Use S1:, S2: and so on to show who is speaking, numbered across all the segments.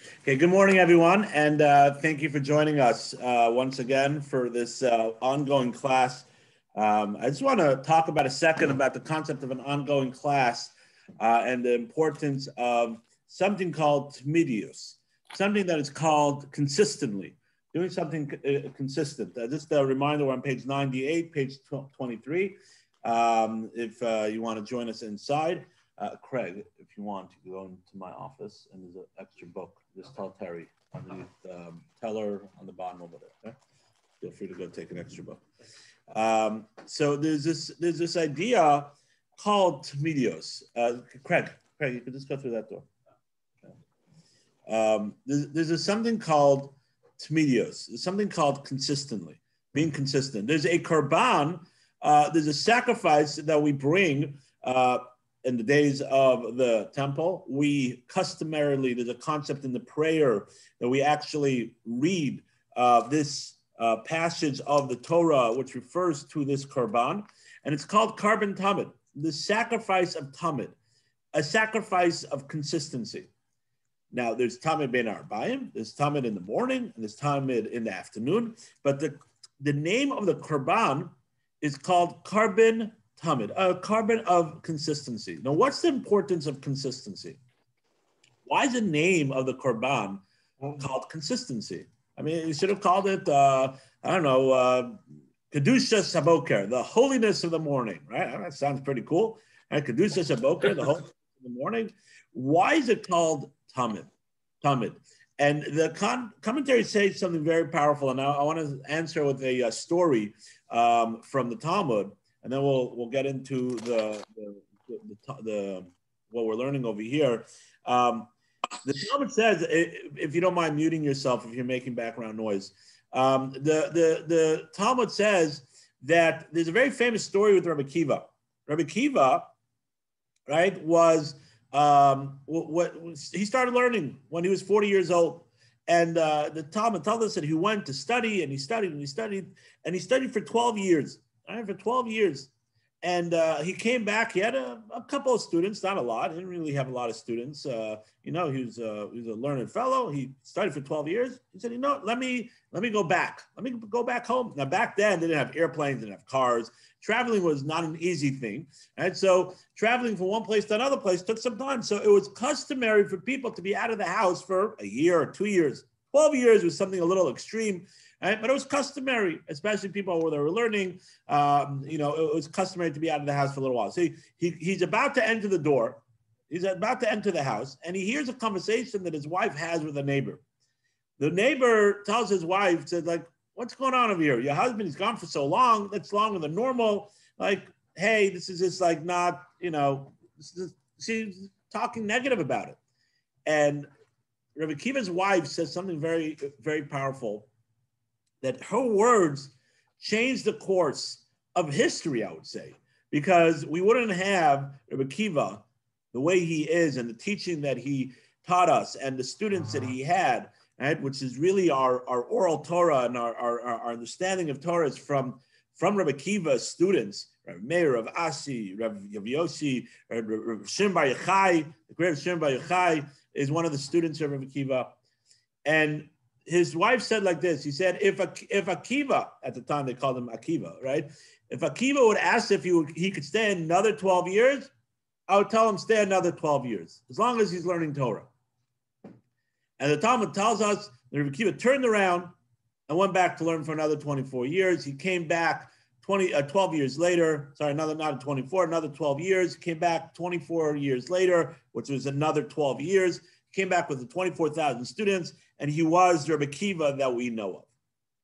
S1: Okay, good morning, everyone, and thank you for joining us once again for this ongoing class. I just want to talk about a second about the concept of an ongoing class and the importance of something called tmidius, something that is called consistently, doing something consistent. Just a reminder, we're on page 98, page 23. If you want to join us inside. Craig, if you want, you can go into my office and there's an extra book. Just tell Terry underneath, tell her on the bottom over there. Okay? Feel free to go take an extra book. So there's this idea called tmidios. Craig, you could just go through that door. Okay. There's something called tmidios. There's something called consistently, being consistent. There's a korban. There's a sacrifice that we bring. In the days of the temple, we customarily, there's a concept in the prayer that we actually read this passage of the Torah, which refers to this korban, and it's called korban tamid, the sacrifice of tamid, a sacrifice of consistency. Now, there's tamid ben arbaim, there's tamid in the morning, and there's tamid in the afternoon, but the name of the korban is called korban tamid, a korban of consistency. Now, what's the importance of consistency? Why is the name of the korban called consistency? I mean, you should have called it, Kedusha Saboker, the holiness of the morning, right? That sounds pretty cool. Right? Kedusha Saboker, the holiness of the morning. Why is it called tamid? Tamid. And the commentary says something very powerful, and I want to answer with a story from the Talmud. And then we'll get into the what we're learning over here. The Talmud says, if you don't mind muting yourself if you're making background noise, the Talmud says that there's a very famous story with Rabbi Kiva. Rabbi Kiva, right, was he started learning when he was 40 years old. And the Talmud tells us that he went to study, and he studied, and he studied, and he studied for 12 years. For 12 years. And he came back. He had a couple of students, not a lot. He didn't really have a lot of students. He was a learned fellow. He studied for 12 years. He said, let me go back. Let me go back home. Now, back then, they didn't have airplanes, they didn't have cars. Traveling was not an easy thing. Right? So traveling from one place to another place took some time. So it was customary for people to be out of the house for a year or 2 years. 12 years was something a little extreme. Right? But it was customary, especially people where they were learning. It was customary to be out of the house for a little while. So he's about to enter the door. He's about to enter the house, and he hears a conversation that his wife has with a neighbor. The neighbor tells his wife, said, like, what's going on over here? Your husband, he's gone for so long. That's longer than normal. Like, hey, this is just like not, she's talking negative about it. And Rabbi Kiva's wife says something very, very powerful, that her words changed the course of history, I would say, because we wouldn't have Rabbi Kiva the way he is and the teaching that he taught us and the students that he had, right, which is really our oral Torah and our understanding of Torah is from Rabbi Kiva's students, Rabbi Meir, Rav Asi, Rav Yossi, Rav Shimon Bar Yochai. The great Shimon Bar Yochai is one of the students of Rabbi Kiva. And his wife said like this. He said, if Akiva, at the time they called him Akiva, right? If Akiva would ask if he could stay another 12 years, I would tell him stay another 12 years, as long as he's learning Torah. And the Talmud tells us that Akiva turned around and went back to learn for another 24 years. He came back 12 years later, not 24, another 12 years. He came back 24 years later, which was another 12 years. He came back with the 24,000 students, and he was Rabbi Kiva that we know of.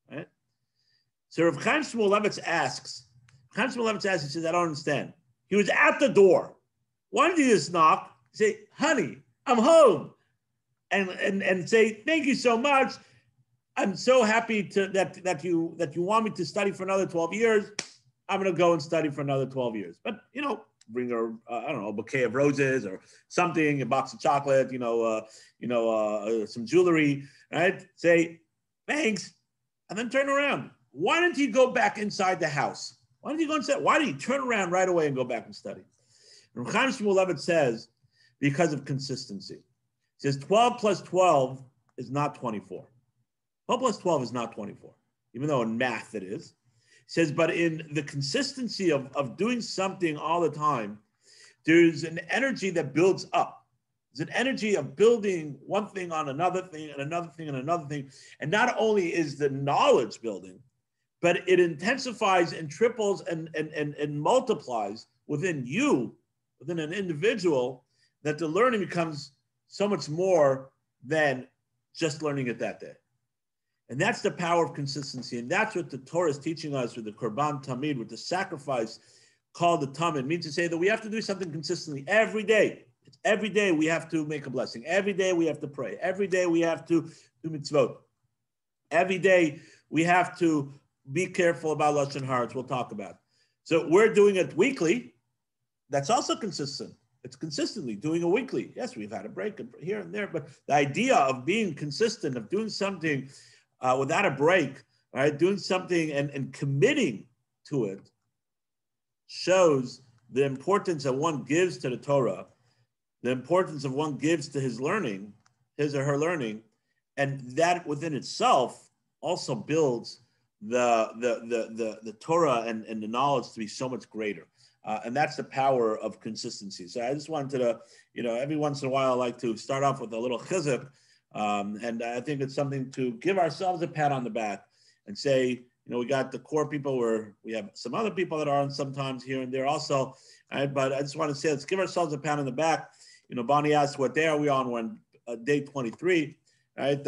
S1: Right? So Rav Chaim Shmulevitz asks, he says, I don't understand. He was at the door. Why did he just knock? Say, honey, I'm home. And say, thank you so much. I'm so happy that you want me to study for another 12 years. I'm going to go and study for another 12 years. But, bring her, a bouquet of roses or something, a box of chocolate, some jewelry, right? Say, thanks, and then turn around. Why didn't he go back inside the house? Why did he go inside? Why did he turn around right away and go back and study? Rav Chaim Shmulevitz says, because of consistency. He says 12 plus 12 is not 24. 12 plus 12 is not 24, even though in math it is. He says, but in the consistency of doing something all the time, there's an energy that builds up. There's an energy of building one thing on another thing and another thing and another thing. And not only is the knowledge building, but it intensifies and triples and multiplies within you, within an individual, that the learning becomes so much more than just learning it that day. And that's the power of consistency. And that's what the Torah is teaching us with the Korban Tamid, with the sacrifice called the Tamid. It means to say that we have to do something consistently every day. It's every day we have to make a blessing. Every day we have to pray. Every day we have to do mitzvot. Every day we have to be careful about Lashon Hara, we'll talk about. So we're doing it weekly. That's also consistent. It's consistently doing it weekly. Yes, we've had a break here and there, but the idea of being consistent, of doing something without a break, right? Doing something and committing to it shows the importance that one gives to the Torah, the importance of one gives to his learning, his or her learning, and that within itself also builds the Torah and the knowledge to be so much greater. And that's the power of consistency. So I just wanted to, every once in a while, I like to start off with a little chizuk. And I think it's something to give ourselves a pat on the back and say, we got the core people where we have some other people that are on sometimes here and there also. Right? But I just want to say, let's give ourselves a pat on the back. Bonnie asked, what day are we on? We're on day 23, right?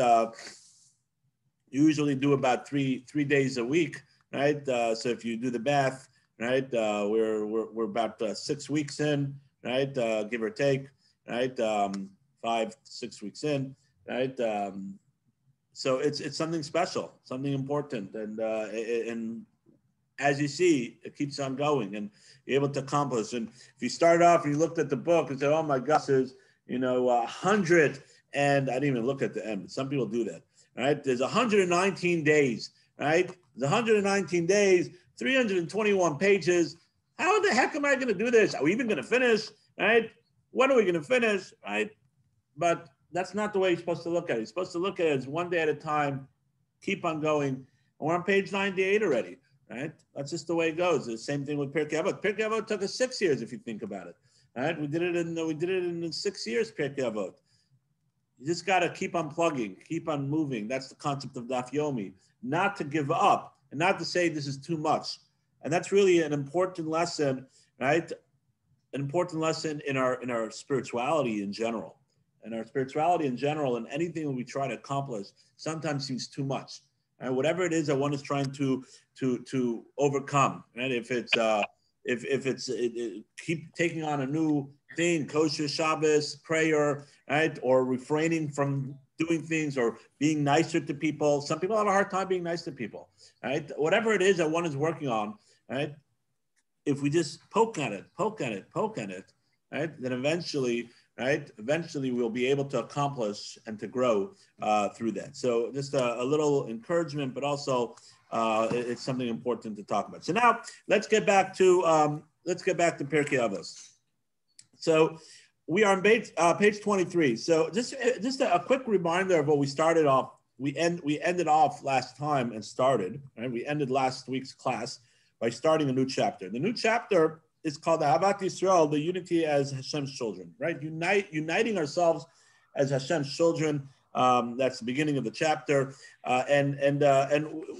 S1: You usually do about three days a week, right? So if you do the math, right, we're about 6 weeks in, right, give or take, right, 5 6 weeks in, right. So it's something special, something important, and as you see, it keeps on going, and you're able to accomplish. And if you start off and you looked at the book and said, "Oh my gosh, there's 100," and I didn't even look at the end. But some people do that. Right? There's 119 days, right? There's 119 days, 321 pages. How the heck am I going to do this? Are we even going to finish, right? When are we going to finish, right? But that's not the way you're supposed to look at it. You're supposed to look at it as one day at a time, keep on going. And we're on page 98 already, right? That's just the way it goes. The same thing with Pirkei Avot. Pirkei Avot took us 6 years, if you think about it, right? We did it in 6 years, Pirkei Avot. You just got to keep on plugging, keep on moving. That's the concept of Daf Yomi. Not to give up and not to say this is too much. And that's really an important lesson, right? An important lesson in our spirituality in general. And our spirituality in general and anything that we try to accomplish sometimes seems too much. Right? Whatever it is that one is trying to overcome, right? If it's keep taking on a new thing, kosher Shabbos, prayer, right? Or refraining from doing things or being nicer to people. Some people have a hard time being nice to people, right? Whatever it is that one is working on, right? If we just poke at it, right? Then eventually, right? Eventually we'll be able to accomplish and to grow through that. So just a little encouragement, but also it's something important to talk about. So now let's get back to Pirkei Avos. So we are on page 23. So just a quick reminder of what we started off. We ended off last time and started, right? We ended last week's class by starting a new chapter. The new chapter is called the Ahavat Yisrael, the unity as Hashem's children, right? Uniting ourselves as Hashem's children. That's the beginning of the chapter. And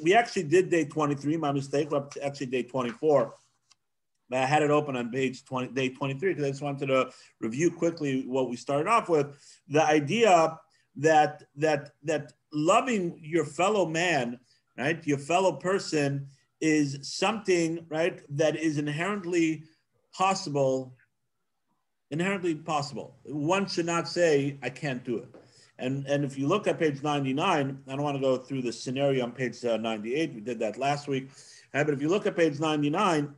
S1: we actually did day 23, my mistake, we're up to actually day 24. But I had it open on page 20, day 23, because I just wanted to review quickly what we started off with. The idea that loving your fellow man, right, your fellow person, is something, right, that is inherently possible. One should not say, I can't do it. And if you look at page 99, I don't want to go through the scenario on page 98. We did that last week. But if you look at page 99,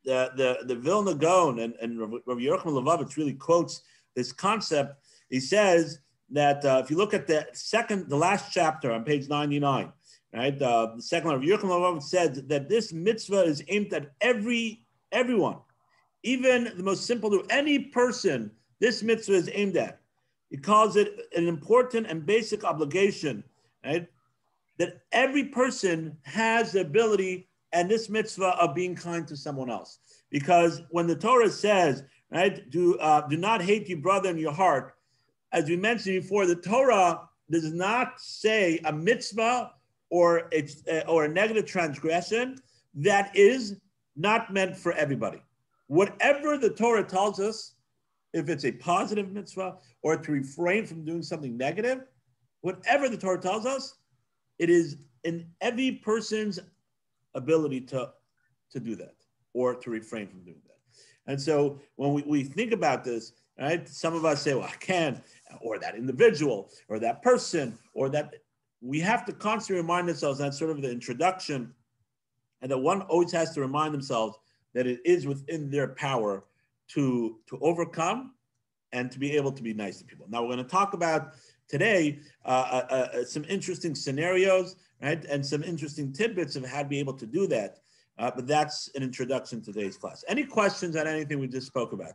S1: the Vilna Gaon and Rabbi Yochanan Levavitch really quotes this concept. He says that if you look at the last chapter on page 99, right, the second one, Rabbi Yochanan Levavitch said that this mitzvah is aimed at everyone, even the most simple, any person. This mitzvah is aimed at. He calls it an important and basic obligation, right? That every person has the ability and this mitzvah of being kind to someone else. Because when the Torah says, right, do not hate your brother in your heart, as we mentioned before, the Torah does not say a mitzvah or a negative transgression that is not meant for everybody. Whatever the Torah tells us, if it's a positive mitzvah or to refrain from doing something negative, whatever the Torah tells us, it is in every person's ability to do that or to refrain from doing that. And so when we think about this, right, some of us say, well, I can't, or that individual, or that person, or that, we have to constantly remind ourselves, that's sort of the introduction, and that one always has to remind themselves that it is within their power to overcome and to be able to be nice to people. Now we're going to talk about today some interesting scenarios, right, and some interesting tidbits of how to be able to do that. But that's an introduction to today's class. Any questions on anything we just spoke about?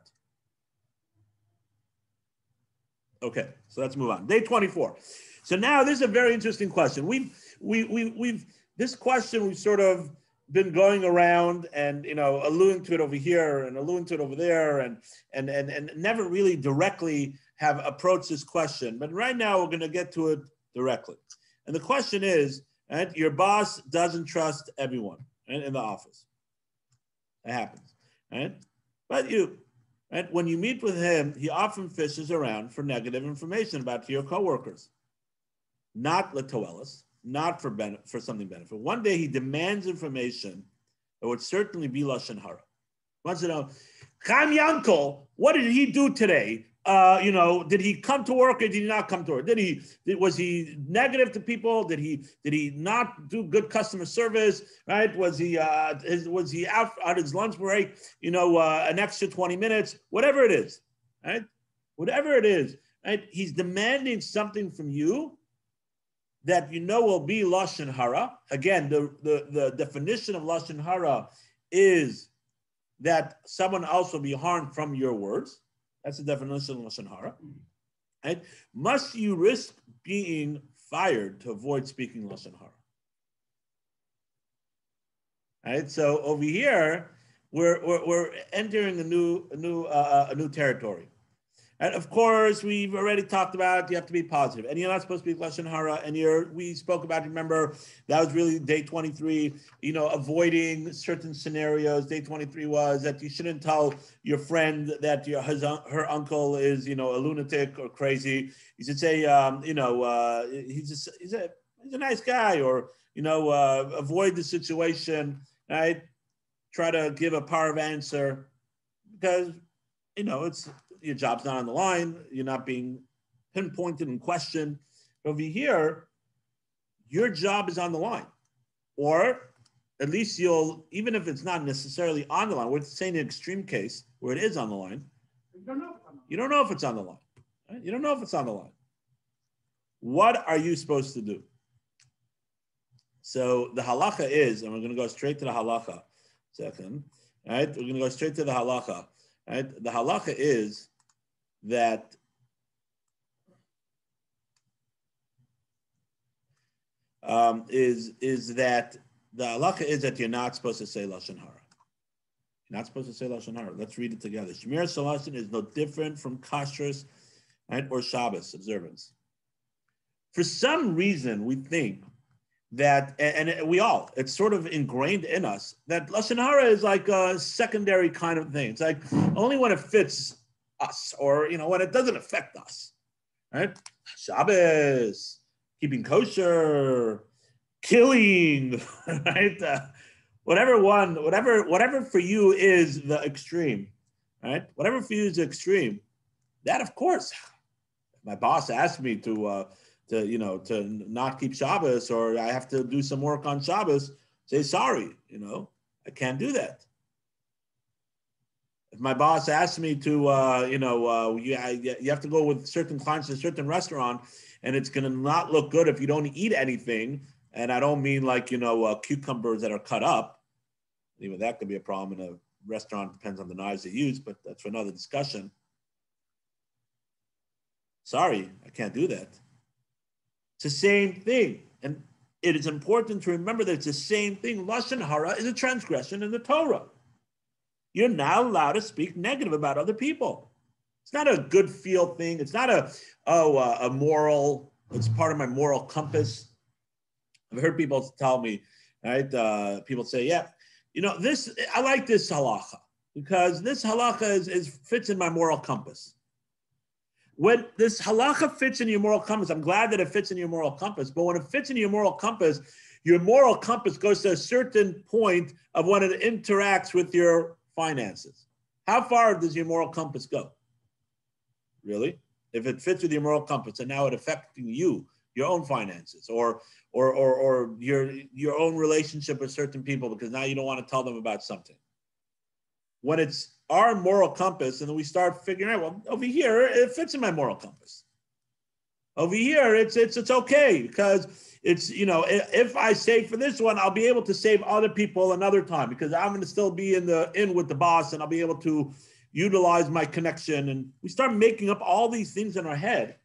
S1: Okay, so let's move on. Day 24. So now this is a very interesting question. This question we've sort of been going around and alluding to it over here and alluding to it over there and never really directly have approached this question. But right now we're going to get to it directly. And the question is, right, your boss doesn't trust everyone, right, in the office. That happens, right? But right, when you meet with him, he often fishes around for negative information about your coworkers. Not latoelis, not for something benefit. One day he demands information that would certainly be lashon hara. He wants to know, Chaim Yankel, what did he do today? Did he come to work or did he not come to work? Was he negative to people? Did he not do good customer service? Right? Was he out on his lunch break? An extra 20 minutes, whatever it is, right? Whatever it is, right? He's demanding something from you that will be lashon hara. Again, the definition of lashon hara is that someone else will be harmed from your words. That's the definition of lashon hara. Right? Must you risk being fired to avoid speaking lashon hara? Right. So over here, we're entering a new territory. And of course, we've already talked about you have to be positive, and you're not supposed to be lashon hara. And we spoke about. Remember, that was really day 23. Avoiding certain scenarios. Day 23 was that you shouldn't tell your friend that her uncle is a lunatic or crazy. You should say he's a nice guy, or avoid the situation. Right? Try to give a power of answer because it's. Your job's not on the line. You're not being pinpointed and questioned. Over here, your job is on the line. Or at least even if it's not necessarily on the line, we're saying an extreme case where it is on the line. You don't know if it's on the line. Right? You don't know if it's on the line. What are you supposed to do? So the halacha is, and we're going to go straight to the halacha. Second, right? We're going to go straight to the halacha. Right? The halacha is that the halacha is that you're not supposed to say lashon hara. You're not supposed to say lashon hara. Let's read it together. Shmir Salashin is no different from kashrus, right, or Shabbos observance. For some reason, we think that, and it's sort of ingrained in us, that lashon hara is like a secondary kind of thing. It's like only when it fits us, or when it doesn't affect us, right? Shabbos, keeping kosher, killing, right? Whatever for you is the extreme, right? Whatever for you is the extreme. That, of course, my boss asked me to not keep Shabbos, or I have to do some work on Shabbos, say, sorry, I can't do that. If my boss asks me to, you have to go with certain clients to a certain restaurant, and it's going to not look good if you don't eat anything, and I don't mean like, cucumbers that are cut up. Even that could be a problem in a restaurant, depends on the knives they use, but that's for another discussion. Sorry, I can't do that. It's the same thing. And it is important to remember that it's the same thing. Lashon hara is a transgression in the Torah. You're not allowed to speak negative about other people. It's not a good feel thing. It's not a moral, it's part of my moral compass. I've heard people tell me, right? People say, yeah, this, I like this halacha because this halacha fits in my moral compass. When this halacha fits in your moral compass, I'm glad that it fits in your moral compass, but when it fits in your moral compass goes to a certain point of when it interacts with your finances. How far does your moral compass go? Really? If it fits with your moral compass and now it's affecting you, your own finances, or your own relationship with certain people because now you don't want to tell them about something. When it's our moral compass, and then we start figuring out, well, over here it fits in my moral compass. Over here it's okay because it's if I save for this one, I'll be able to save other people another time because I'm going to still be in with the boss and I'll be able to utilize my connection. And we start making up all these things in our head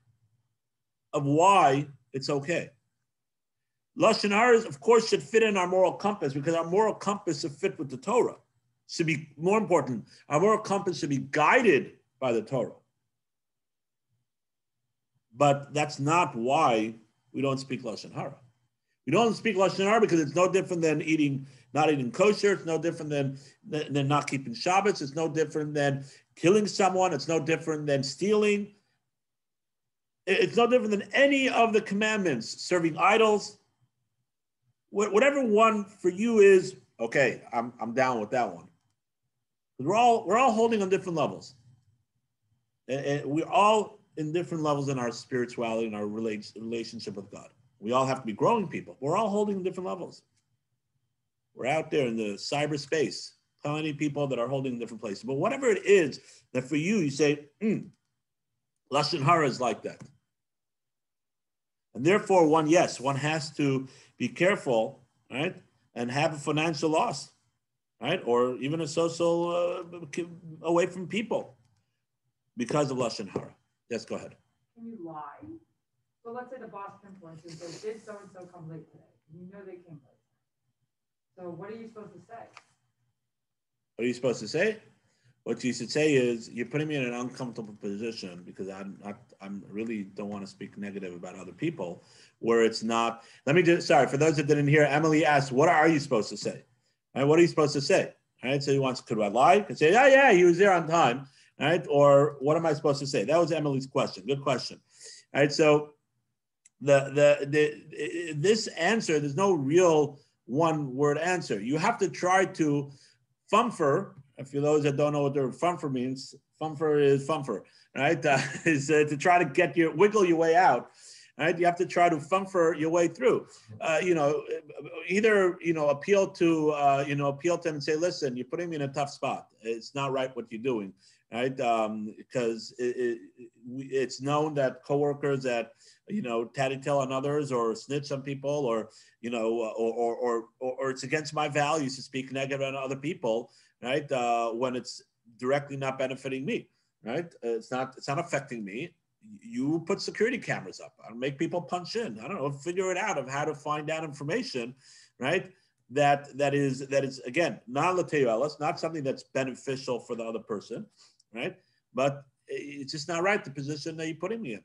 S1: of why it's okay. Lashon hara, of course, should fit in our moral compass because our moral compass should fit with the Torah. Should be more important. Our moral compass should be guided by the Torah. But that's not why we don't speak Lashon hara. We don't speak Lashon hara because it's no different than not eating kosher. It's no different than not keeping Shabbos. It's no different than killing someone. It's no different than stealing. It's no different than any of the commandments, serving idols. Whatever one for you is, okay, I'm down with that one. We're all holding on different levels. And we're all in different levels in our spirituality and our relationship with God. We all have to be growing people. We're all holding different levels. We're out there in the cyberspace, plenty of people that are holding different places. But whatever it is that for you say, Lashon hara is like that. And therefore, one has to be careful, right? And have a financial loss, right? Or even a social away from people because of Lashon hara. Yes, go ahead.
S2: Can you lie? So let's say the boss pinpoints and says, did so-and-so come late today? You know they came late. So what are you supposed to say?
S1: What are you supposed to say? What you should say is, you're putting me in an uncomfortable position because I'm really don't want to speak negative about other people where it's not. For those that didn't hear, Emily asked, what are you supposed to say? Right? What are you supposed to say? All right. So he wants, could I lie? Could say, yeah, he was there on time. All right. Or what am I supposed to say? That was Emily's question. Good question. All right. So this answer, there's no real one word answer. You have to try to fumfer. For those that don't know what the fumfer means, fumfer is fumfer, right? Is to try to wiggle your way out, right? You have to try to fumfer your way through. Either appeal to them and say, listen, you're putting me in a tough spot. It's not right what you're doing, right? Because it's known that coworkers that tattletale on others or snitch on people, or or it's against my values to speak negative on other people, right? When it's directly not benefiting me, right? It's not affecting me. You put security cameras up. I'll make people punch in. I don't know, figure it out of how to find out information, right? That is again not l'teilah, not something that's beneficial for the other person, right? But it's just not right, the position that you're putting me in.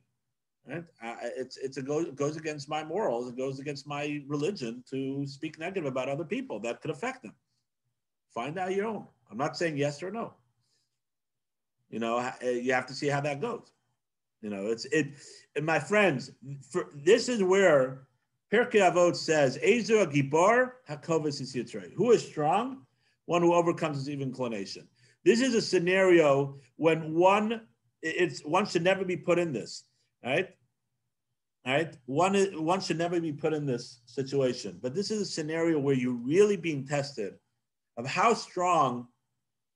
S1: Right? It goes against my morals. It goes against my religion to speak negative about other people that could affect them. Find out your own. I'm not saying yes or no. You have to see how that goes. And my friends, this is where Pirkei Avot says, "Ezer Gibor Hakovis is Yitzray." Who is strong? One who overcomes his evil inclination. This is a scenario when one should never be put in this. Right? One should never be put in this situation. But this is a scenario where you're really being tested of how strong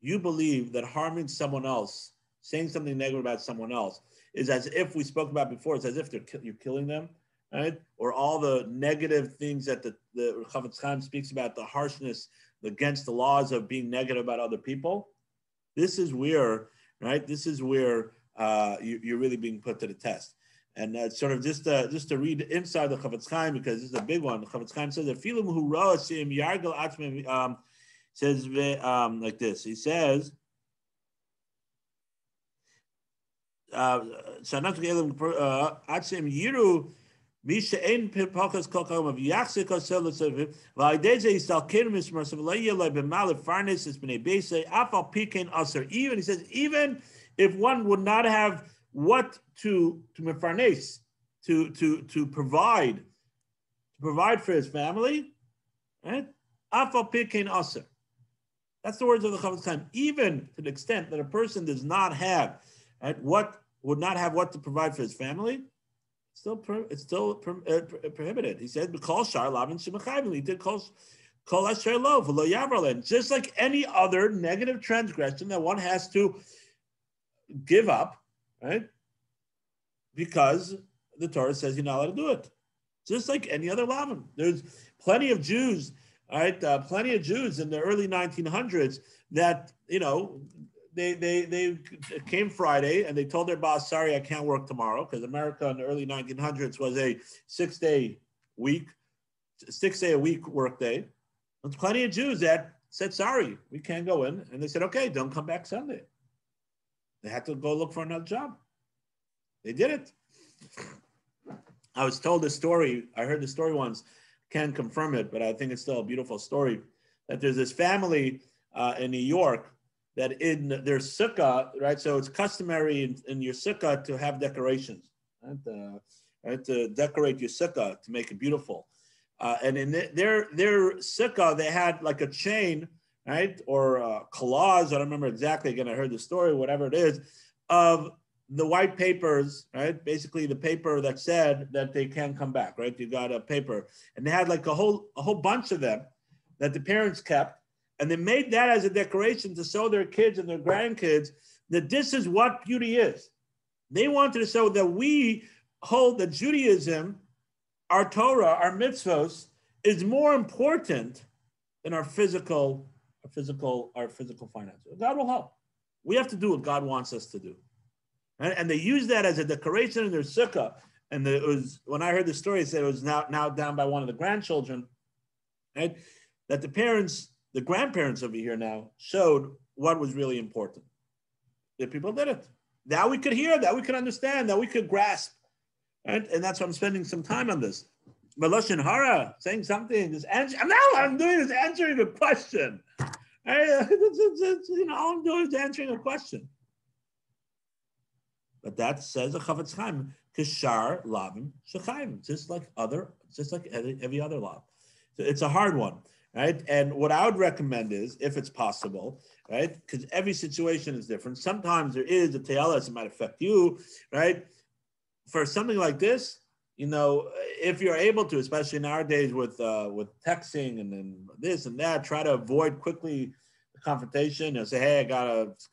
S1: you believe that harming someone else, saying something negative about someone else, is as if we spoke about before. It's as if you're killing them, right? Or all the negative things that the Chavetz Chaim speaks about, the harshness against the laws of being negative about other people. This is where, right? This is where you're really being put to the test. And sort of just to read inside the Chavetz Chaim, because this is a big one. The Chavetz Chaim says that Filim who Sim Yargel Atzmim says like this. He says Shanat Gelim Atzim Yiru Misha Ein Pipakas Kokam of Yaxik Oselis Vaideze Istalkin Mismars of Layela Bemalif Farnes is Bene Bese Afal Pikin Aser. Even he says, even if one would not have what to mefarnes, to provide for his family, right? Afal Pikin Aser. That's the words of the Chavetz Chaim. Even to the extent that a person does not have, right, would not have what to provide for his family, it's still prohibited. He said, "Kol shar lavin shemachayvin." He did kol asher lo v'lo yavralen. Just like any other negative transgression that one has to give up, right? Because the Torah says you're not allowed to do it. Just like any other lavin. There's plenty of Jews, right? Plenty of Jews in the early 1900s that, you know, they came Friday and they told their boss, sorry, I can't work tomorrow, because America in the early 1900s was a 6-day a week work day. There's plenty of Jews that said, sorry, we can't go in. And they said, okay, don't come back Sunday. They had to go look for another job. They did it. I was told this story. I heard the story once. Can't confirm it, but I think it's still a beautiful story, that there's this family in New York that in their sukkah, right? So it's customary in your sukkah to have decorations, right? To decorate your sukkah to make it beautiful. And in their sukkah, they had like a chain, right? Or collage, I don't remember exactly. Again, I heard the story, whatever it is, of the white papers, right? Basically the paper that said that they can't come back, right? You got a paper. And they had like a whole bunch of them that the parents kept. And they made that as a decoration to show their kids and their grandkids that this is what beauty is. They wanted to show that we hold that Judaism, our Torah, our mitzvos, is more important than our physical finances. God will help. We have to do what God wants us to do. And they used that as a decoration in their sukkah. And it was, when I heard the story, it said it was now down by one of the grandchildren, right? That the grandparents over here now showed what was really important. The people did it. That we could hear, that we could understand, that we could grasp. Right? And that's why I'm spending some time on this. Lashon hara, saying something, now I'm doing is answering a question. All I'm doing is answering a question. But that says a Chavetz Chaim, kishar lavim shechayim, just like every other lav. So it's a hard one. Right. And what I would recommend is, if it's possible, right, because every situation is different. Sometimes there is a te'eles that might affect you, right? For something like this, you know, if you're able to, especially nowadays with texting and then this and that, try to avoid quickly the confrontation and say, hey,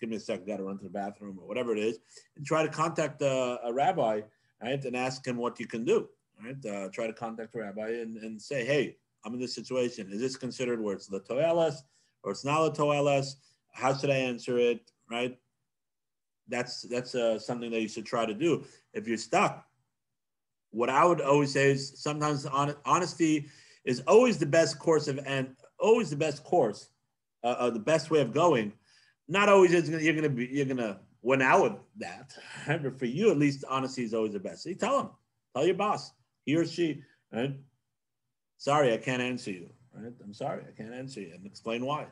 S1: give me a second, gotta run to the bathroom or whatever it is, and try to contact a rabbi, right, and ask him what you can do, right? Try to contact the rabbi and say, hey, I'm in this situation. Is this considered where it's the toeles or it's not the toeles? How should I answer it? Right? That's something that you should try to do. If you're stuck, what I would always say is sometimes honesty is always the best course the best way of going. Not always you're gonna win out with that, right? But for you at least, honesty is always the best. So you tell your boss, he or she, right? Sorry, I can't answer you. Right? I'm sorry, I can't answer you, and explain why.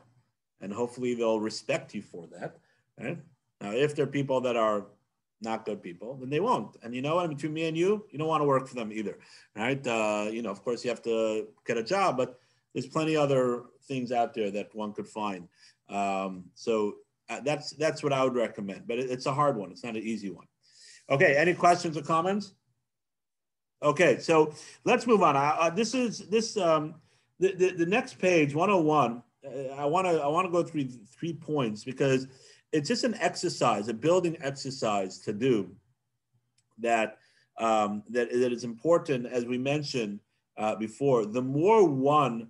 S1: And hopefully they'll respect you for that. Right? Now, if they're people that are not good people, then they won't. And you know what? Between me and you don't want to work for them either. Right? Of course, you have to get a job, but there's plenty other things out there that one could find. So that's what I would recommend. But it's a hard one. It's not an easy one. Okay. Any questions or comments? Okay, so let's move on. The next page, 101. I want to go through 3 points because it's just an exercise, a building exercise to do that is important, as we mentioned before. The more one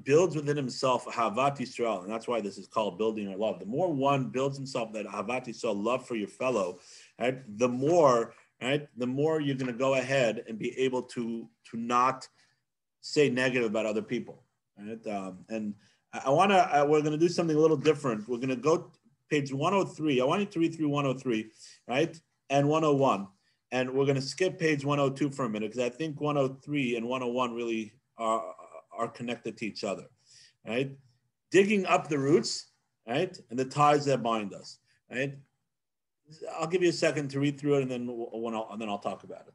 S1: builds within himself Ahavat Yisrael, and that's why this is called building our love. The more one builds himself that Ahavat Yisrael, love for your fellow, right? The more. right, the more you're going to go ahead and be able to not say negative about other people, right? And we're going to do something a little different. We're going to go page 103. I want you to read through 103, right, and 101. And we're going to skip page 102 for a minute because I think 103 and 101 really are connected to each other, right? Digging up the roots, right, and the ties that bind us, right? I'll give you a second to read through it, and then I'll talk about it.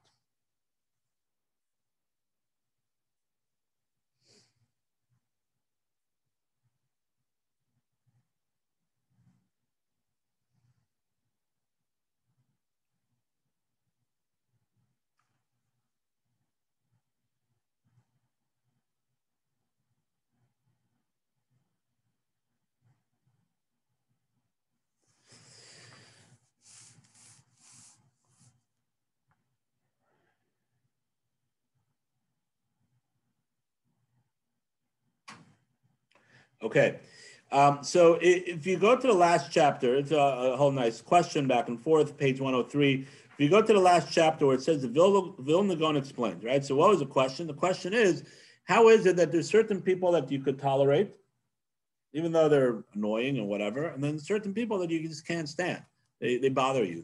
S1: Okay. So if you go to the last chapter, it's a whole nice question back and forth, page 103. If you go to the last chapter where it says the Vilna Gaon explains, right? So what was the question? The question is, how is it that there's certain people that you could tolerate, even though they're annoying or whatever, and then certain people that you just can't stand? They bother you.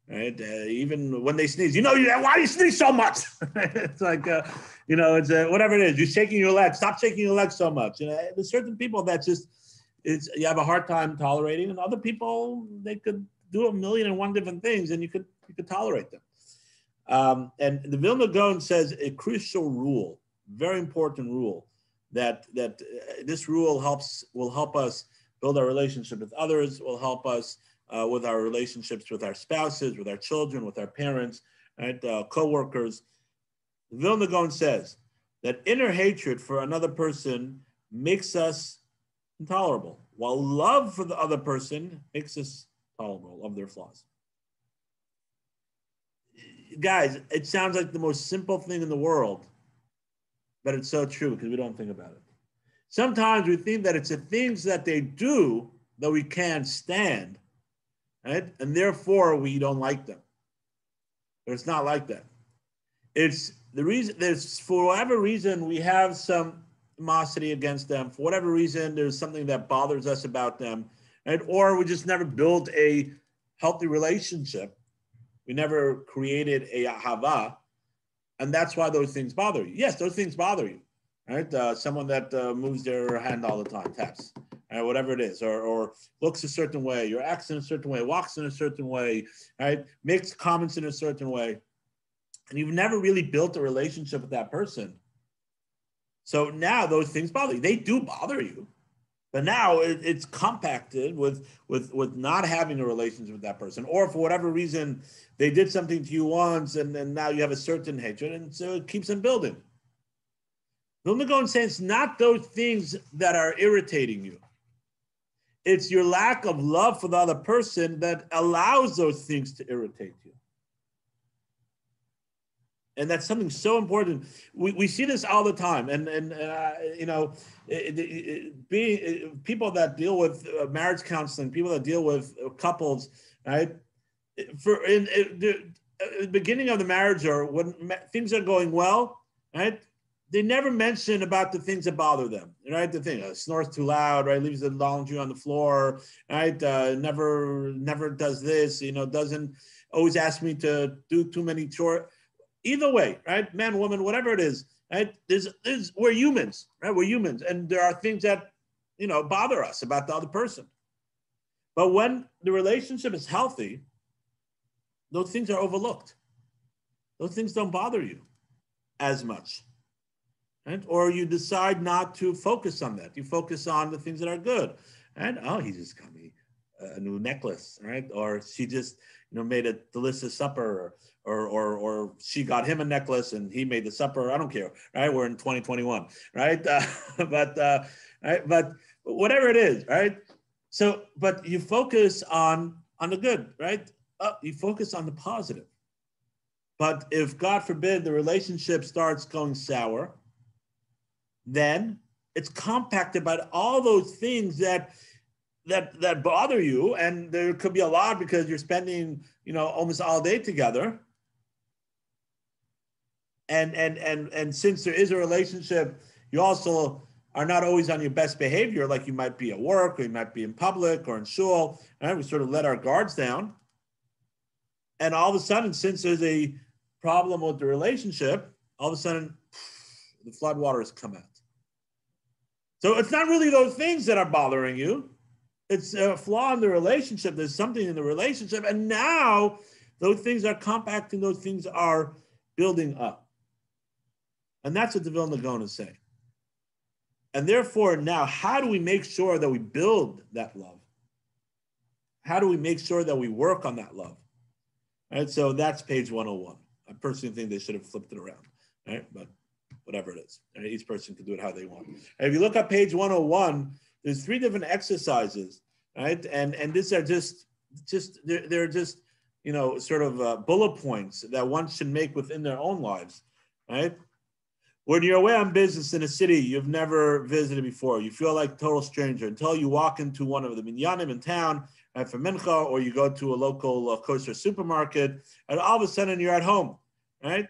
S1: Right? Even when they sneeze, why do you sneeze so much? It's like, it's whatever it is. You're shaking your leg. Stop shaking your leg so much. There's certain people that you have a hard time tolerating, and other people, they could do 1,000,001 different things, and you could tolerate them. And the Vilna Gaon says a crucial rule, very important rule, that this rule will help us build our relationship with others, will help us with our relationships with our spouses, with our children, with our parents, right, co-workers. The Vilna Gaon says that inner hatred for another person makes us intolerable, while love for the other person makes us tolerable of their flaws. Guys, it sounds like the most simple thing in the world, but it's so true because we don't think about it. Sometimes we think that it's the things that they do that we can't stand, right? And therefore we don't like them. But it's not like that. It's the reason, for whatever reason we have some animosity against them. For whatever reason, there's something that bothers us about them, right? Or we just never built a healthy relationship. We never created a ahava, and that's why those things bother you. Yes, those things bother you, right? Someone that moves their hand all the time, taps, whatever it is, or looks a certain way, or acts in a certain way, walks in a certain way, right? Makes comments in a certain way, and you've never really built a relationship with that person. So now those things bother you. They do bother you, but now it's compacted with not having a relationship with that person, or for whatever reason they did something to you once, and then now you have a certain hatred, and so it keeps on building. Vilna Gaon says it's not those things that are irritating you. It's your lack of love for the other person that allows those things to irritate you. And that's something so important. We see this all the time. And people that deal with marriage counseling, people that deal with couples, right? In the beginning of the marriage, or when things are going well, right? They never mention about the things that bother them, right? The thing, snores too loud, right? Leaves the laundry on the floor, right? Never does this, doesn't always ask me to do too many chores. Either way, right? Man, woman, whatever it is, right? We're humans, right? We're humans. And there are things that, bother us about the other person. But when the relationship is healthy, those things are overlooked. Those things don't bother you as much. Right? Or you decide not to focus on that. You focus on the things that are good. And he just got me a new necklace, right? Or she just, made a delicious supper, or she got him a necklace and he made the supper. I don't care, right? We're in 2021, right? But whatever it is, right? So, but you focus on the good, right? You focus on the positive. But if, God forbid, the relationship starts going sour, then it's compacted by all those things that bother you, and there could be a lot because you're spending, almost all day together, And since there is a relationship, you also are not always on your best behavior, like you might be at work or you might be in public or in shul. Right? We sort of let our guards down. And all of a sudden, since there's a problem with the relationship, all of a sudden, the floodwaters come out. So it's not really those things that are bothering you. It's a flaw in the relationship. There's something in the relationship. And now those things are compacting, those things are building up. And that's what the Vilna Gaon is saying. And therefore, now, how do we make sure that we build that love? How do we make sure that we work on that love? Right? So that's page 101. I personally think they should have flipped it around. Right? But whatever it is. Right? Each person can do it how they want. And if you look at page 101, there's 3 different exercises, right? And these are just they're just, you know, sort of bullet points that one should make within their own lives, right? When you're away on business in a city you've never visited before, you feel like a total stranger until you walk into one of the minyanim in town, right, for mincha, or you go to a local kosher supermarket, and all of a sudden you're at home, right?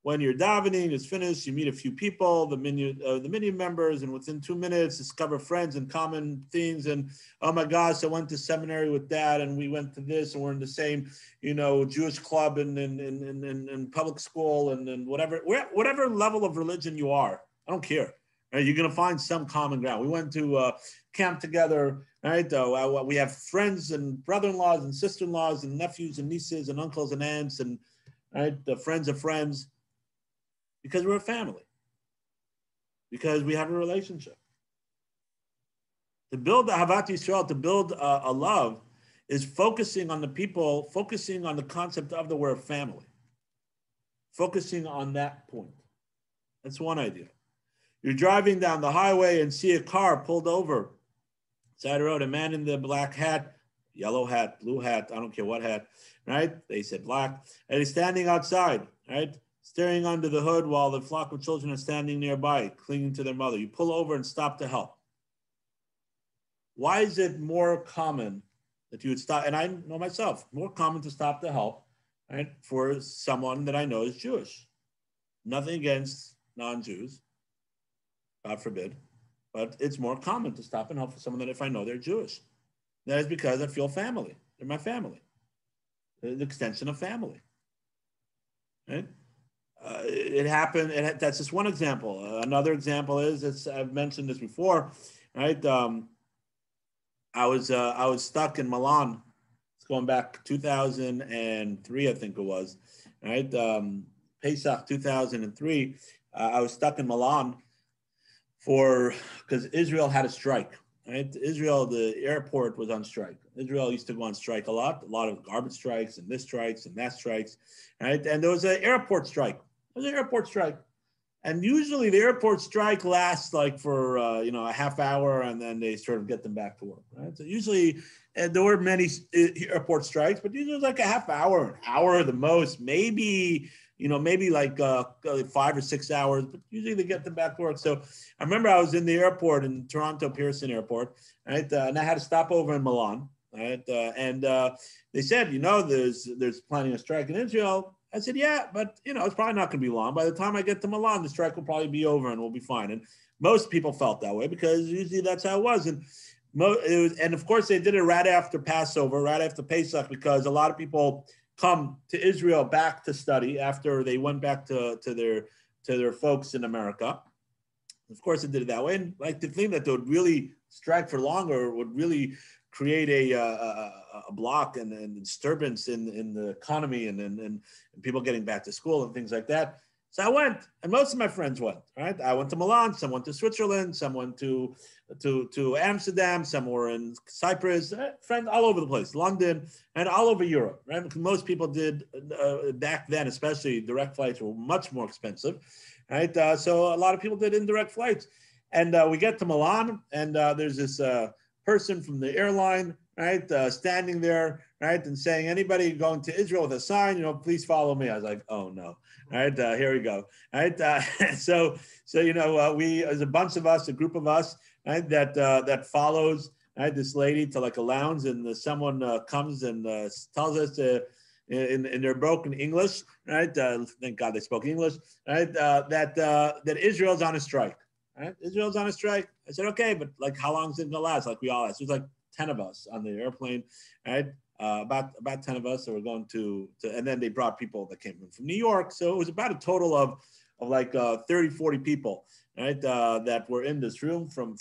S1: When you're davening is finished, you meet a few people, the minyan members, and within 2 minutes discover friends and common things. And oh my gosh, I went to seminary with Dad, and we went to this, and we're in the same, you know, Jewish club and in public school, and whatever level of religion you are, I don't care. Right? You're gonna find some common ground. We went to camp together, right? We have friends and brother-in-laws and sister-in-laws and nephews and nieces and uncles and aunts and right, the friends of friends. Because we're a family. Because we have a relationship. To build the Ahavat Yisrael, to build a love, is focusing on the people, focusing on the concept of the word family. Focusing on that point. That's one idea. You're driving down the highway and see a car pulled over. Side the road, a man in the black hat, yellow hat, blue hat, I don't care what hat, right? They said black. And he's standing outside, right? Staring under the hood while the flock of children are standing nearby, clinging to their mother. You pull over and stop to help. Why is it more common that you would stop? And I know myself, more common to stop to help, right, for someone that I know is Jewish. Nothing against non-Jews, God forbid, but it's more common to stop and help for someone that if I know they're Jewish. That is because I feel family. They're my family. They're the extension of family, right? It happened. That's just one example. Another example is, I've mentioned this before, right? I was stuck in Milan. It's going back 2003, I think it was, right? Pesach 2003. I was stuck in Milan because Israel had a strike. Right? Israel, the airport was on strike. Israel used to go on strike a lot of garbage strikes and this strikes and that strikes, right? And there was an airport strike. There was an airport strike. And usually the airport strike lasts like for, a half hour, and then they sort of get them back to work, right? So usually, there were many airport strikes, but usually it was like a half hour, an hour the most, maybe like 5 or 6 hours, but usually they get them back to work. So I remember I was in the airport in Toronto Pearson Airport, right? And I had to stop over in Milan, right? And they said, there's planning a strike in Israel. I said, yeah, but it's probably not going to be long. By the time I get to Milan, the strike will probably be over and we'll be fine. And most people felt that way because usually that's how it was. And of course they did it right after Passover, right after Pesach, because a lot of people come to Israel back to study after they went back to their folks in America. Of course, they did it that way. And like to think that they would really strike for longer would really create a block and disturbance in the economy and people getting back to school and things like that. So I went, and most of my friends went. Right, I went to Milan, some went to Switzerland, some went to Amsterdam, some were in Cyprus, friends all over the place, London, and all over Europe. Right, because most people did back then, especially direct flights were much more expensive. Right, so a lot of people did indirect flights, and we get to Milan, and there's this person from the airline, right, standing there, right, and saying, anybody going to Israel with a sign, please follow me. I was like, oh no, right, here we go, right. So we, as a bunch of us, a group of us, right, that follows, right, this lady to like a lounge, and someone comes and tells us in their broken English, right? Thank God they spoke English, right? That Israel's on a strike, right? Israel's on a strike. I said, okay, but like, how long is it gonna last? Like we all asked. There's like 10 of us on the airplane, right? About 10 of us. So we're going to, and then they brought people that came from New York. So it was about a total of like 30, 40 people, right? That were in this room from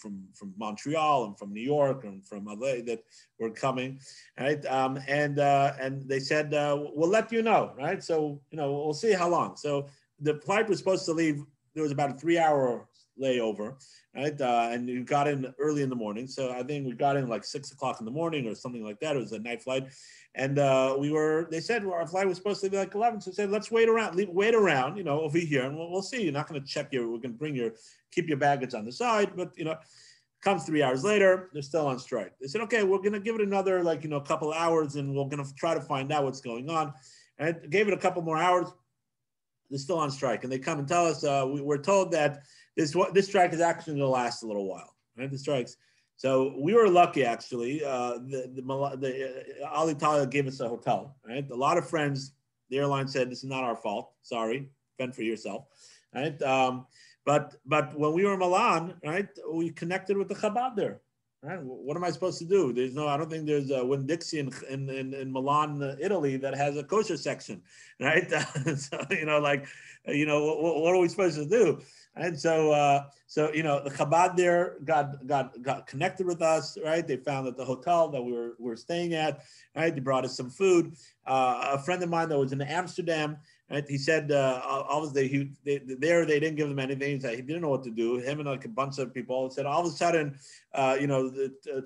S1: Montreal and from New York and from LA that were coming, right? And they said, we'll let you know, right? So, we'll see how long. So the flight was supposed to leave. There was about a 3-hour layover, right? And you got in early in the morning. So I think we got in like 6 o'clock in the morning or something like that. It was a night flight. And they said our flight was supposed to be like 11. So they said, let's wait around, over here. And we'll see. You're not going to check we're going to keep your baggage on the side. But, comes 3 hours later, they're still on strike. They said, okay, we're going to give it another, couple hours and we're going to try to find out what's going on. And I gave it a couple more hours. They're still on strike. And they come and tell us, we're told that this strike is actually going to last a little while, right? The strikes. So we were lucky, actually. The Alitalia gave us a hotel, right? A lot of friends, the airline said, this is not our fault. Sorry, fend for yourself, right? But when we were in Milan, right, we connected with the Chabad there, right? What am I supposed to do? I don't think there's a Winn-Dixie in Milan, Italy, that has a kosher section, right? So, what are we supposed to do? And so, the Chabad there got connected with us, right? They found that the hotel that we were staying at, right? They brought us some food. A friend of mine that was in Amsterdam, right? He said, obviously, they didn't give him anything. He said he didn't know what to do. Him and like a bunch of people. He said all of a sudden,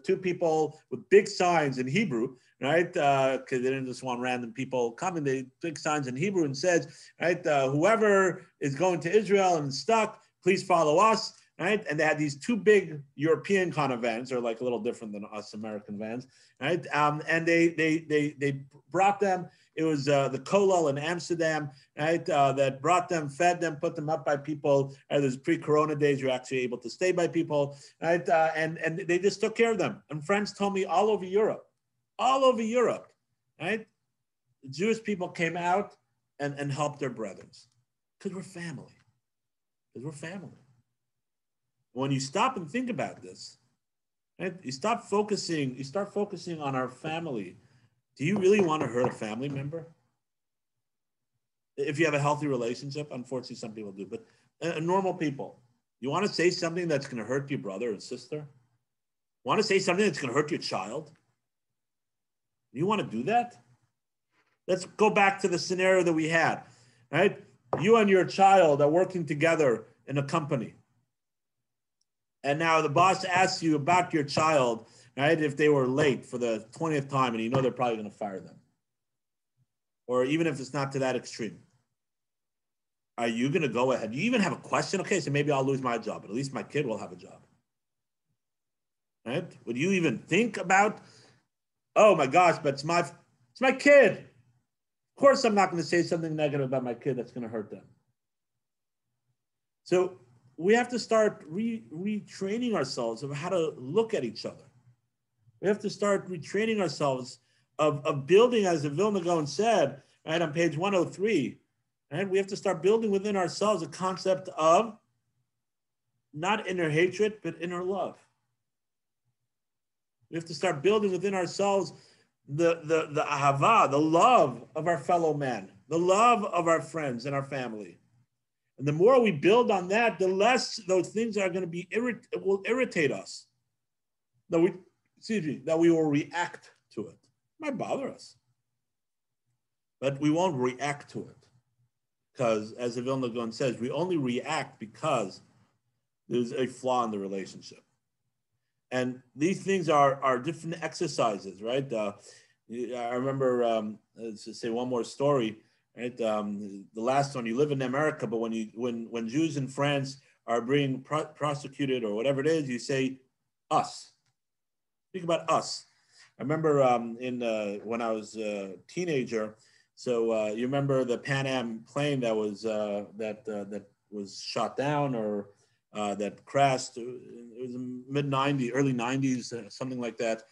S1: two people with big signs in Hebrew, right? Because they didn't just want random people coming. They big signs in Hebrew and says, right, whoever is going to Israel and stuck, please follow us, right? And they had these two big European kind of vans, or like a little different than us American vans, right? And they brought them. It was the Kollel in Amsterdam, right? That brought them, fed them, put them up by people. There's pre-Corona days, you're actually able to stay by people, right? And they just took care of them. And friends told me all over Europe, right? The Jewish people came out and helped their brethren because we're family. When you stop and think about this, right? You start focusing on our family. Do you really want to hurt a family member? If you have a healthy relationship, unfortunately, some people do, but normal people, you want to say something that's going to hurt your brother and sister? Want to say something that's going to hurt your child? You want to do that? Let's go back to the scenario that we had, right? You and your child are working together in a company. And now the boss asks you about your child, right? If they were late for the 20th time and they're probably going to fire them. Or even if it's not to that extreme. Are you going to go ahead? Do you even have a question? Okay, so maybe I'll lose my job, but at least my kid will have a job. Right? Would you even think about, oh my gosh, but it's my kid. Of course I'm not going to say something negative about my kid that's going to hurt them. So we have to start retraining ourselves of how to look at each other. We have to start retraining ourselves of building, as the Vilna Gaon said, right, on page 103, right? We have to start building within ourselves a concept of not inner hatred, but inner love. We have to start building within ourselves the ahava, the love of our fellow man, the love of our friends and our family. And the more we build on that, the less those things are going to be will irritate us. That we will react to it. It might bother us, but we won't react to it, because, as the Vilna Gaon says, we only react because there's a flaw in the relationship. And these things are different exercises, right? I remember, let's just say one more story. Right, the last one. You live in America, but when Jews in France are being prosecuted or whatever it is, you say us. Think about us. I remember when I was a teenager. So you remember the Pan Am plane that was that was shot down or that crashed? It was mid '90s, early '90s, something like that.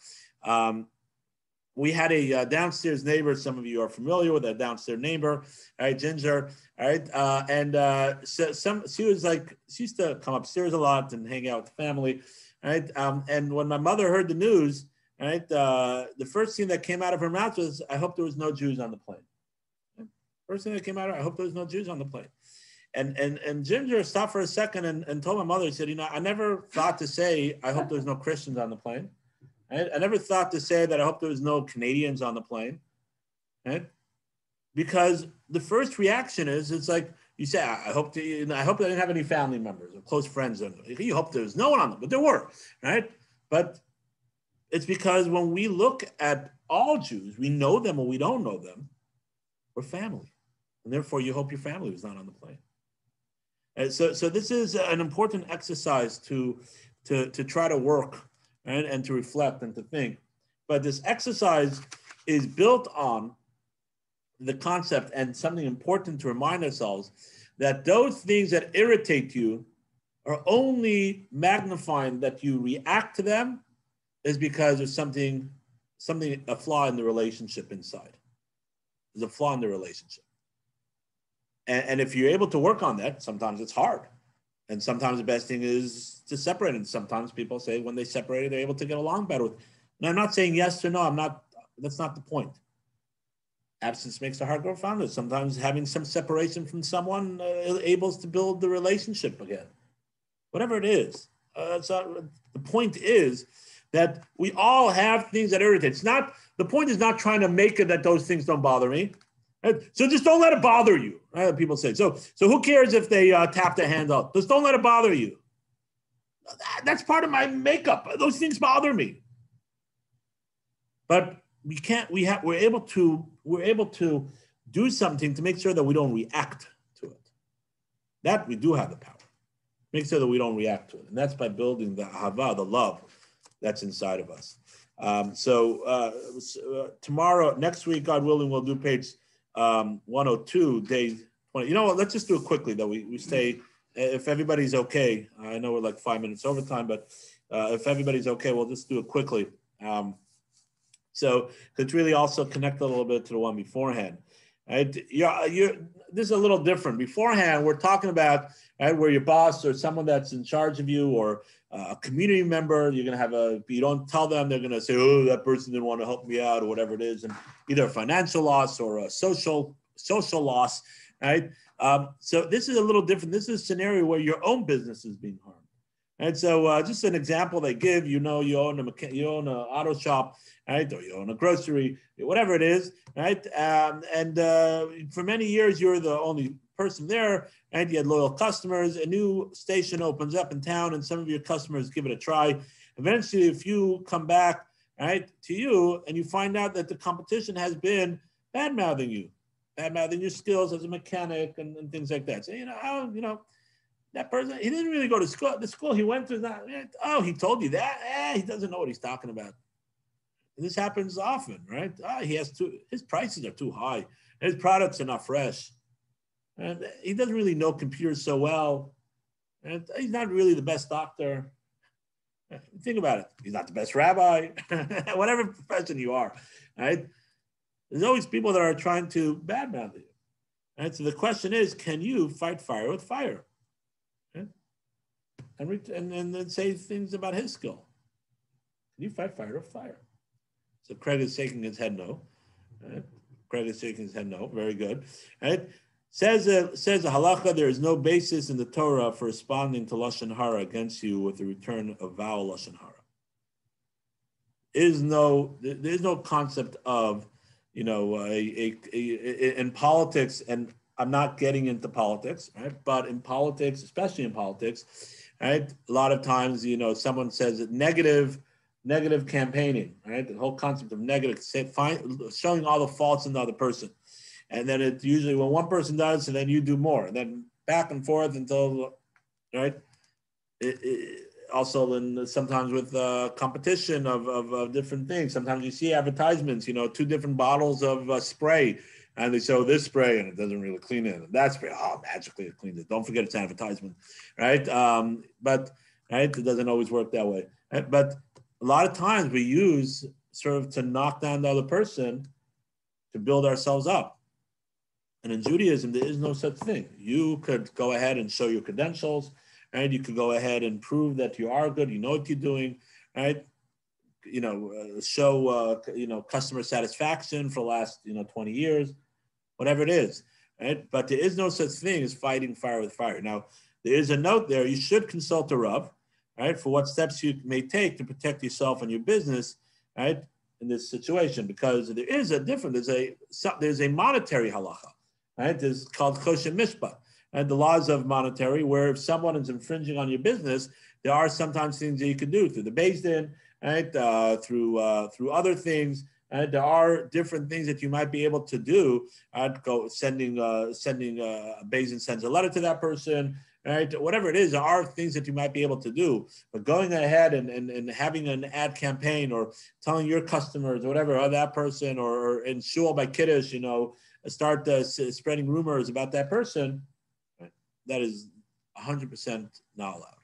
S1: we had a downstairs neighbor. Some of you are familiar with that downstairs neighbor, right? Ginger, all right? She was like, she used to come upstairs a lot and hang out with the family, right? And when my mother heard the news, right, the first thing that came out of her mouth was, I hope there was no Jews on the plane. First thing that came out, I hope there was no Jews on the plane. And Ginger stopped for a second and told my mother, he said, you know, I never thought to say, I hope there's no Christians on the plane. Right? I never thought to say that I hope there was no Canadians on the plane. Right? Because the first reaction is, it's like, you say, I hope they didn't have any family members or close friends. You hope there was no one on them, but there were, right? But it's because when we look at all Jews, we know them or we don't know them, we're family. And therefore, you hope your family was not on the plane. And so this is an important exercise to try to work, right, and to reflect and to think. But this exercise is built on the concept and something important to remind ourselves that those things that irritate you are only magnifying that you react to them is because there's a flaw in the relationship inside. There's a flaw in the relationship. And if you're able to work on that, sometimes it's hard. And sometimes the best thing is to separate. And sometimes people say when they separate, they're able to get along better with. And I'm not saying yes or no. That's not the point. Absence makes the heart grow fonder. Sometimes having some separation from someone able to build the relationship again. Whatever it is. The point is that we all have things that irritate. The point is not trying to make it that those things don't bother me. Right? So just don't let it bother you. Right? People say. So who cares if they tap their hand out? Just don't let it bother you. That's part of my makeup. Those things bother me. But we can't. We're able to do something to make sure that we don't react to it. That we do have the power. Make sure that we don't react to it, and that's by building the ahava, the love that's inside of us. Tomorrow, next week, God willing, we'll do page 102, day 20. You know what? Let's just do it quickly, though. We stay, if everybody's okay. I know we're like 5 minutes over time, but if everybody's okay, we'll just do it quickly. So it's really also connected a little bit to the one beforehand. Right? This is a little different. Beforehand, we're talking about, right, where your boss or someone that's in charge of you or a community member, you're going to have you don't tell them, they're going to say, oh, that person didn't want to help me out or whatever it is, and either a financial loss or a social loss, right? So this is a little different. This is a scenario where your own business is being harmed. And so just an example they give, you own an auto shop, right? Or you own a grocery, whatever it is, right? For many years, you're the only person there, and you had loyal customers. A new station opens up in town, and some of your customers give it a try. Eventually, if you come back, right, to you, and you find out that the competition has been bad-mouthing your skills as a mechanic and things like that. So, that person, he didn't really go to school. The school he went to is not, he told you that? He doesn't know what he's talking about. And this happens often, right? His prices are too high. His products are not fresh. And he doesn't really know computers so well. And he's not really the best doctor. Think about it. He's not the best rabbi. Whatever profession you are, right? There's always people that are trying to badmouth you. Right? So the question is, can you fight fire with fire? And then say things about his skill. Can you fight fire with fire? So Craig is shaking his head no. Right? Craig is shaking his head no. Very good. Right? Says the halacha, there is no basis in the Torah for responding to lashon hara against you with the return of vowel lashon hara. There's no concept of, in politics, and I'm not getting into politics, right? But in politics, especially in politics, right? A lot of times, someone says negative campaigning, right? The whole concept of negative, showing all the faults in the other person. And then it's usually when one person does, and then you do more. And then back and forth until, right? Also, sometimes with competition of different things. Sometimes you see advertisements, 2 different bottles of spray. And they show this spray, and it doesn't really clean it. And that spray, magically it cleans it. Don't forget it's an advertisement, right? But right, it doesn't always work that way. Right? But a lot of times we use sort of to knock down the other person to build ourselves up. And in Judaism, there is no such thing. You could go ahead and show your credentials, right? You could go ahead and prove that you are good, you know what you're doing, right? Show, customer satisfaction for the last, 20 years, whatever it is, right? But there is no such thing as fighting fire with fire. Now, there is a note there. You should consult a Rav, right, for what steps you may take to protect yourself and your business, right, in this situation, because there is a difference. There's a monetary halacha, right? There's called choshen mishpat, and the laws of monetary, where if someone is infringing on your business, there are sometimes things that you can do through the Beis Din, right, through other things. And there are different things that you might be able to do. Sending Beis Din sends a letter to that person, right? Whatever it is, there are things that you might be able to do. But going ahead and having an ad campaign or telling your customers or whatever, or that person, or in shul by kiddush, start spreading rumors about that person, right? That is 100% not allowed.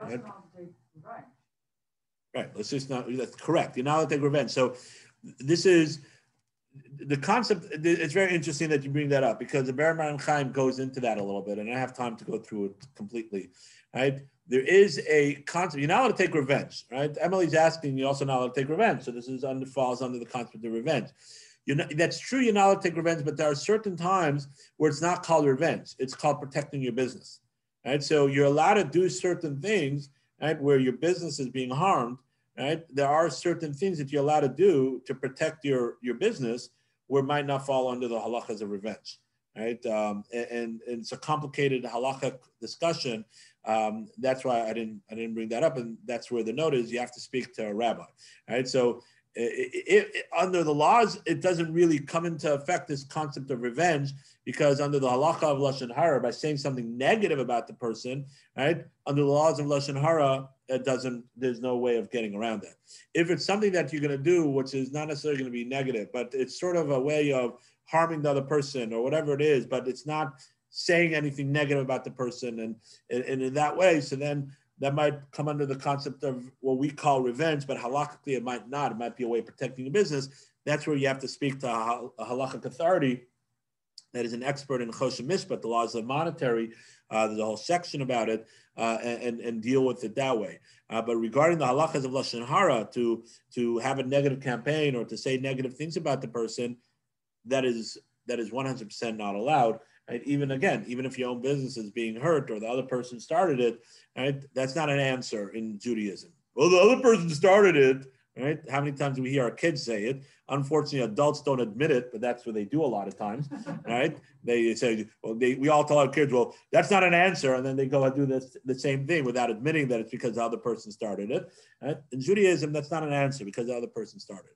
S2: That's right? Not to take revenge.
S1: Right. Let's just not. That's correct. You're not allowed to take revenge. So this is the concept. It's very interesting that you bring that up, because the Ber Chaim goes into that a little bit, and I don't have time to go through it completely. Right? There is a concept. You're not allowed to take revenge. Right? Emily's asking. You're also not allowed to take revenge. So this is falls under the concept of revenge. That's true. You're not allowed to take revenge, but there are certain times where it's not called revenge. It's called protecting your business. Right? So you're allowed to do certain things, right, where your business is being harmed. Right? There are certain things that you're allowed to do to protect your business, where it might not fall under the halachas of revenge. Right? And it's a complicated halachic discussion. That's why I didn't bring that up, and that's where the note is. You have to speak to a rabbi. Right? So under the laws, it doesn't really come into effect, this concept of revenge, because under the halacha of lashon hara, by saying something negative about the person, right, under the laws of lashon hara, there's no way of getting around that. If it's something that you're going to do, which is not necessarily going to be negative, but it's sort of a way of harming the other person or whatever it is, but it's not saying anything negative about the person, and in that way, so then that might come under the concept of what we call revenge, but halakhically it might not. It might be a way of protecting your business. That's where you have to speak to a halachic authority that is an expert in choshen mishpat, the laws of monetary. There's a whole section about it, and deal with it that way. But regarding the halachas of lashon hara, to have a negative campaign or to say negative things about the person, that is 100% not allowed. Right? Even if your own business is being hurt or the other person started it, right? That's not an answer in Judaism. Well, the other person started it, right? How many times do we hear our kids say it? Unfortunately, adults don't admit it, but that's what they do a lot of times, right? They say, well, we all tell our kids, well, that's not an answer, and then they go and do the same thing without admitting that it's because the other person started it. Right? In Judaism, that's not an answer, because the other person started it.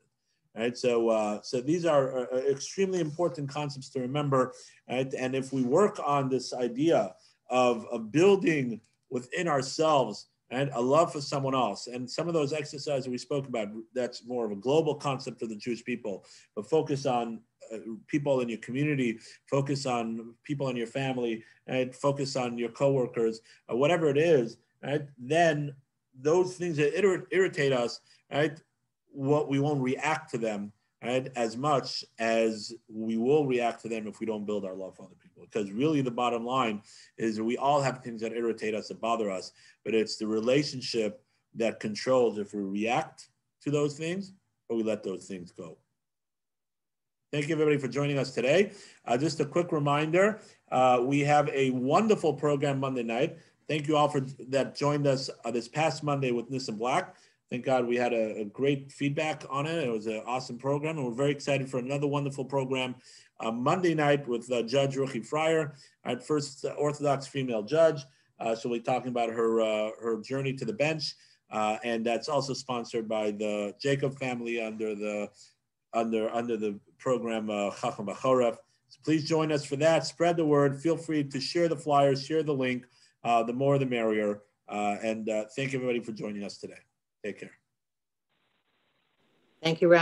S1: Right, so these are extremely important concepts to remember, right? And if we work on this idea of building within ourselves, and a love for someone else, and some of those exercises we spoke about, that's more of a global concept for the Jewish people, but focus on people in your community, focus on people in your family, and focus on your coworkers, whatever it is, right? Then those things that irritate us, right? We won't react to them, right, as much as we will react to them if we don't build our love for other people. Because really the bottom line is we all have things that irritate us, that bother us, but it's the relationship that controls if we react to those things or we let those things go. Thank you, everybody, for joining us today. Just a quick reminder, we have a wonderful program Monday night. Thank you all that joined us this past Monday with Nissan Black. Thank God we had a great feedback on it. It was an awesome program, and we're very excited for another wonderful program Monday night with Judge Ruchi Fryer, our first Orthodox female judge. She'll be talking about her journey to the bench, and that's also sponsored by the Jacob family under the program Chacham B'Choref. So please join us for that. Spread the word. Feel free to share the flyers, share the link. The more, the merrier. And thank you, everybody, for joining us today. Take care.
S3: Thank you, Rabbi.